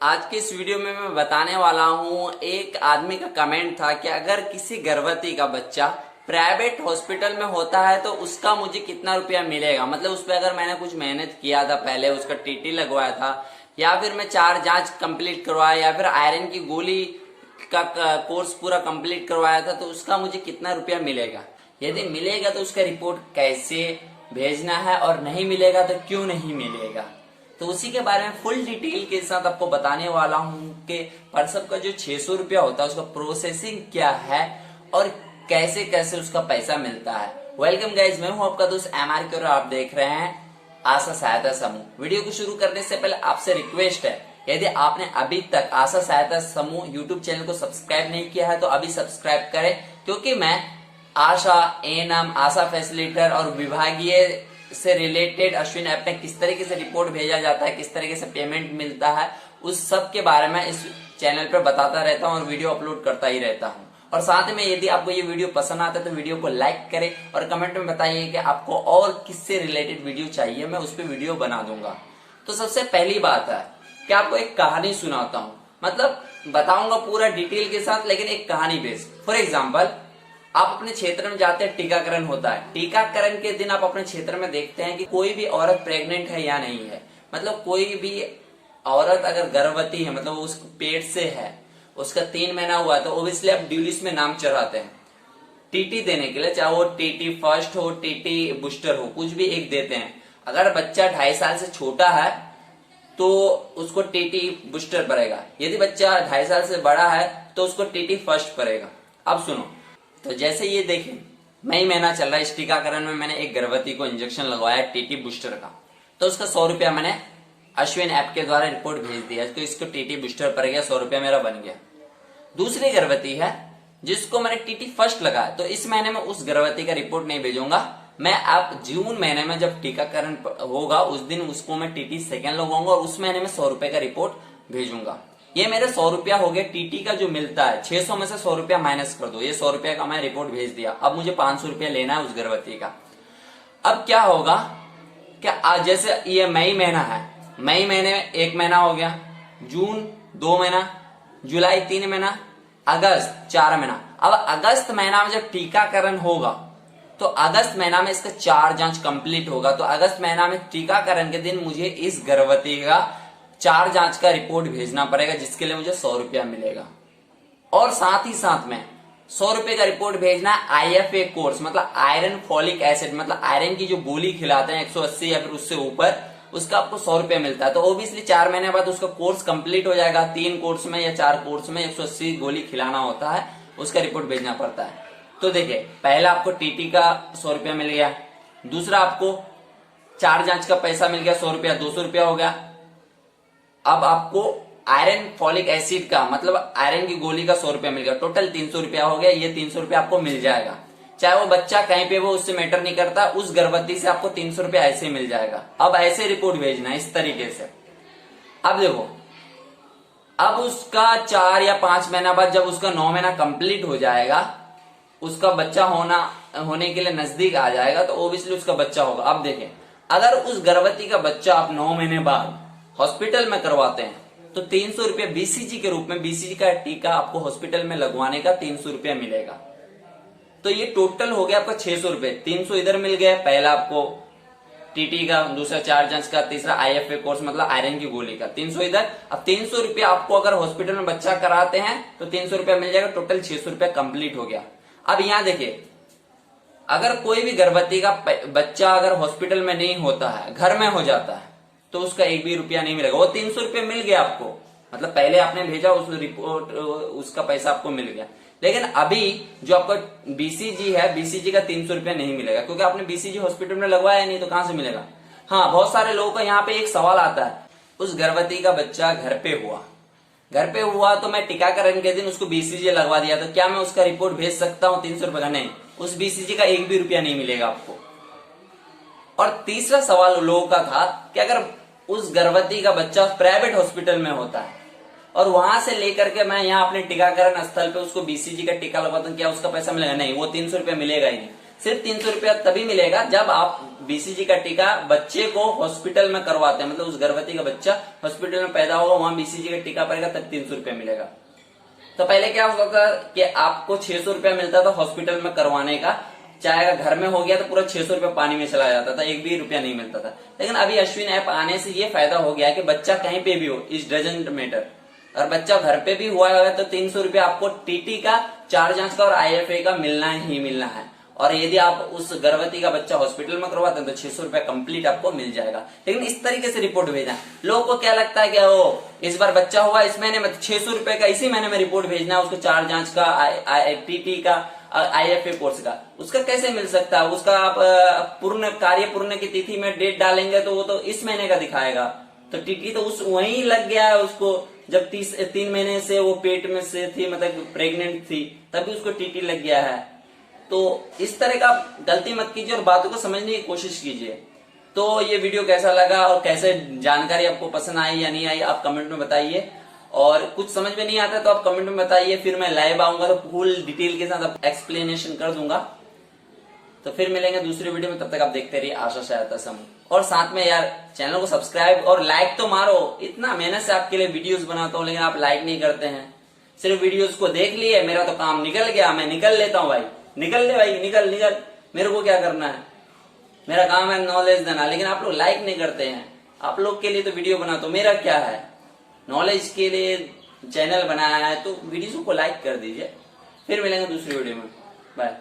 आज के इस वीडियो में मैं बताने वाला हूँ। एक आदमी का कमेंट था कि अगर किसी गर्भवती का बच्चा प्राइवेट हॉस्पिटल में होता है तो उसका मुझे कितना रुपया मिलेगा। मतलब उस पर अगर मैंने कुछ मेहनत किया था, पहले उसका टीटी लगवाया था, या फिर मैं 4 जांच कंप्लीट करवाया, या फिर आयरन की गोली का कोर्स पूरा कंप्लीट करवाया था, तो उसका मुझे कितना रुपया मिलेगा। यदि मिलेगा तो उसका रिपोर्ट कैसे भेजना है, और नहीं मिलेगा तो क्यों नहीं मिलेगा। तो उसी के बारे में फुल डिटेल के साथ आपको बताने वाला हूँ कि पर्सप का जो 600 रुपया होता है उसका प्रोसेसिंग क्या है और कैसे कैसे उसका पैसा मिलता है। वेलकम गाइज, मैं हूँ आपका दोस्त MR के और आप देख रहे हैं आशा सहायता समूह। वीडियो को शुरू करने से पहले आपसे रिक्वेस्ट है, यदि आपने अभी तक आशा सहायता समूह यूट्यूब चैनल को सब्सक्राइब नहीं किया है तो अभी सब्सक्राइब करें, क्योंकि मैं आशा, एएनएम, आशा फैसिलिटेटर और विभागीय से रिलेटेड अश्विन ऐप में किस तरीके से रिपोर्ट भेजा जाता है, किस तरीके से पेमेंट मिलता है, उस सब के बारे में इस चैनल पर बताता रहता हूँ और वीडियो अपलोड करता ही रहता हूँ। और साथ में यदि आपको ये वीडियो पसंद आता है तो वीडियो को लाइक करें और कमेंट में बताइए कि आपको और किससे रिलेटेड वीडियो चाहिए, मैं उस पर वीडियो बना दूंगा। तो सबसे पहली बात है कि आपको एक कहानी सुनाता हूँ, मतलब बताऊंगा पूरा डिटेल के साथ, लेकिन एक कहानी बेस। फॉर एग्जाम्पल, आप अपने क्षेत्र में जाते हैं, टीकाकरण होता है। टीकाकरण के दिन आप अपने क्षेत्र में देखते हैं कि कोई भी औरत प्रेग्नेंट है या नहीं है। मतलब कोई भी औरत अगर गर्भवती है, मतलब उस पेट से है, उसका 3 महीना हुआ है, तो ओब्वियसली आप ड्यू लिस्ट में नाम चढ़ाते हैं टीटी देने के लिए, चाहे वो टीटी फर्स्ट हो, टीटी बूस्टर हो, कुछ भी एक देते हैं। अगर बच्चा 2.5 साल से छोटा है तो उसको टीटी बूस्टर पड़ेगा, यदि बच्चा 2.5 साल से बड़ा है तो उसको टीटी फर्स्ट पड़ेगा। अब सुनो, तो जैसे ये देखें, मई महीना चल रहा है, इस टीकाकरण में मैंने एक गर्भवती को इंजेक्शन लगवाया टीटी बूस्टर का, तो उसका 100 रुपया मैंने अश्विन ऐप के द्वारा रिपोर्ट भेज दिया, तो इसको टीटी बूस्टर पड़ गया, 100 रुपया मेरा बन गया। दूसरी गर्भवती है जिसको मैंने टीटी फर्स्ट लगाया, तो इस महीने में उस गर्भवती का रिपोर्ट नहीं भेजूंगा मैं। अब जून महीने में जब टीकाकरण होगा उस दिन उसको मैं टीटी सेकेंड लगवाऊंगा और उस महीने में 100 रुपए का रिपोर्ट भेजूंगा। ये मेरे 100 रुपया हो गया टीटी का जो मिलता है। 600 में से 100 रुपया माइनस कर दो, ये 100 रुपया का मैं रिपोर्ट भेज दिया। अब मुझे 500 रुपया लेना है उस गर्भवती का। अब क्या होगा, क्या जैसे ये मई महीना है, मई महीने में 1 महीना हो गया, जून 2 महीना, जुलाई 3 महीना, अगस्त 4 महीना। अब अगस्त महीना में जब टीकाकरण होगा तो अगस्त महीना में इसका 4 जांच कंप्लीट होगा, तो अगस्त महीना में टीकाकरण के दिन मुझे इस गर्भवती का 4 जांच का रिपोर्ट भेजना पड़ेगा, जिसके लिए मुझे 100 रुपया मिलेगा। और साथ ही साथ में 100 रुपए का रिपोर्ट भेजना है IFA कोर्स, मतलब आयरन फॉलिक एसिड, मतलब आयरन की जो गोली खिलाते हैं 180 या फिर उससे ऊपर, उसका आपको 100 रुपया मिलता है। तो ओब्वियसली 4 महीने बाद उसका कोर्स कंप्लीट हो जाएगा। 3 कोर्स में या 4 कोर्स में 180 गोली खिलाना होता है, उसका रिपोर्ट भेजना पड़ता है। तो देखिए, पहला आपको टीटी का 100 रुपया मिल गया, दूसरा आपको 4 जांच का पैसा मिल गया 100 रुपया, 200 रुपया हो गया। अब आपको आयरन फॉलिक एसिड का, मतलब आयरन की गोली का 100 रुपया मिल गया, टोटल 300 रुपया हो गया। ये 300 रुपया आपको मिल जाएगा, चाहे वो बच्चा कहीं पे वो, उससे मैटर नहीं करता, उस गर्भवती से आपको 300 रुपया ऐसे मिल जाएगा। अब ऐसे रिपोर्ट भेजना है इस तरीके से। अब देखो, अब उसका 4 या 5 महीना बाद जब उसका 9 महीना कंप्लीट हो जाएगा, उसका बच्चा होने के लिए नजदीक आ जाएगा, तो ओब्वियसली उसका बच्चा होगा। अब देखें, अगर उस गर्भवती का बच्चा आप 9 महीने बाद हॉस्पिटल में करवाते हैं तो 300 रुपया BCG के रूप में, BCG का टीका आपको हॉस्पिटल में लगवाने का 300 रुपया मिलेगा। तो ये टोटल हो गया आपका 600 रुपए। 300 इधर मिल गया, पहला आपको टीटी का, दूसरा 4 जांच का, तीसरा IFA कोर्स मतलब आयरन की गोली का, 300 इधर। अब 300 रुपया आपको अगर हॉस्पिटल में बच्चा कराते हैं तो 300 रुपया मिल जाएगा, टोटल 600 रुपया कंप्लीट हो गया। अब यहां देखिए, अगर कोई भी गर्भवती का बच्चा अगर हॉस्पिटल में नहीं होता है, घर में हो जाता है, तो उसका 1 भी रुपया नहीं मिलेगा। वो 300 रुपया मिल गया आपको, मतलब पहले आपने भेजा उस रिपोर्ट, उसका पैसा आपको मिल गया। लेकिन अभी जो आपका BCG है, BCG का 300 रुपया नहीं मिलेगा, क्योंकि आपने BCG हॉस्पिटल में लगवाया नहीं, तो कहां से मिलेगा। हाँ, बहुत सारे लोगों का यहाँ पे एक सवाल आता है, उस गर्भवती का बच्चा घर पे हुआ तो मैं टीकाकरण के दिन उसको BCG लगवा दिया, तो क्या मैं उसका रिपोर्ट भेज सकता हूँ 300 रुपए का? नहीं, उस BCG का 1 भी रुपया नहीं मिलेगा आपको। और तीसरा सवाल लोगों का था कि अगर उस गर्भवती का बच्चा प्राइवेट हॉस्पिटल में होता है और वहां से लेकर के मैं यहाँ अपने टीकाकरण स्थल पे उसको BCG का टीका लगवाता हूँ, क्या उसका पैसा मिलेगा? नहीं, वो 300 रुपया मिलेगा ही नहीं। सिर्फ 300 रुपया तभी मिलेगा जब आप बीसीजी का टीका बच्चे को हॉस्पिटल में करवाते हैं, मतलब उस गर्भवती का बच्चा हॉस्पिटल में पैदा होगा, वहां बीसीजी का टीका पड़ेगा, तब 300 रुपया मिलेगा। तो पहले क्या होता था कि आपको 600 रुपया मिलता था हॉस्पिटल में करवाने का, चाहे अगर घर में हो गया तो पूरा 600 रुपया पानी में चला जाता था, एक भी रुपया नहीं मिलता था। लेकिन अभी अश्विन ऐप आने से ये फायदा हो गया कि बच्चा कहीं पे भी हो, इट डजंट मैटर, और बच्चा घर पे भी हुआ है तो 300 रुपया आपको टीटी का, 4 जांच का और IFA का मिलना ही मिलना है। और यदि आप उस गर्भवती का बच्चा हॉस्पिटल में करवाते हैं तो 600 रुपया कंप्लीट आपको मिल जाएगा। लेकिन इस तरीके से रिपोर्ट भेजना, लोगों को क्या लगता है कि ओ इस बार बच्चा हुआ इस महीने में 600 रुपए का इसी महीने में रिपोर्ट भेजना है, उसको 4 जांच का, टीटी का, IFA कोर्स का, उसका कैसे मिल सकता है? उसका आप कार्य पूर्ण की तिथि में डेट डालेंगे तो वो तो इस महीने का दिखाएगा, तो टीटी तो उस वहीं लग गया है उसको, जब 3 महीने से वो पेट में से थी, मतलब प्रेग्नेंट थी, तभी उसको टीटी लग गया है। तो इस तरह का गलती मत कीजिए और बातों को समझने की कोशिश कीजिए। तो ये वीडियो कैसा लगा और कैसे जानकारी आपको पसंद आई या नहीं आई, आप कमेंट में बताइए। और कुछ समझ में नहीं आता तो आप कमेंट में बताइए, फिर मैं लाइव आऊंगा तो फुल डिटेल के साथ एक्सप्लेनेशन कर दूंगा। तो फिर मिलेंगे दूसरी वीडियो में, तब तक आप देखते रहिए आशा सहायता समूह। और साथ में यार चैनल को सब्सक्राइब और लाइक तो मारो, इतना मेहनत से आपके लिए वीडियोस बनाता हूँ लेकिन आप लाइक नहीं करते हैं। सिर्फ वीडियोस को देख लिए, मेरा तो काम निकल गया, मैं निकल लेता हूँ भाई, निकल ले भाई, निकल निकल, मेरे को क्या करना है, मेरा काम है नॉलेज देना। लेकिन आप लोग लाइक नहीं करते हैं, आप लोग के लिए तो वीडियो बना, तो मेरा क्या है, नॉलेज के लिए चैनल बनाया है तो वीडियो को लाइक कर दीजिए। फिर मिलेंगे दूसरी वीडियो में, बाय।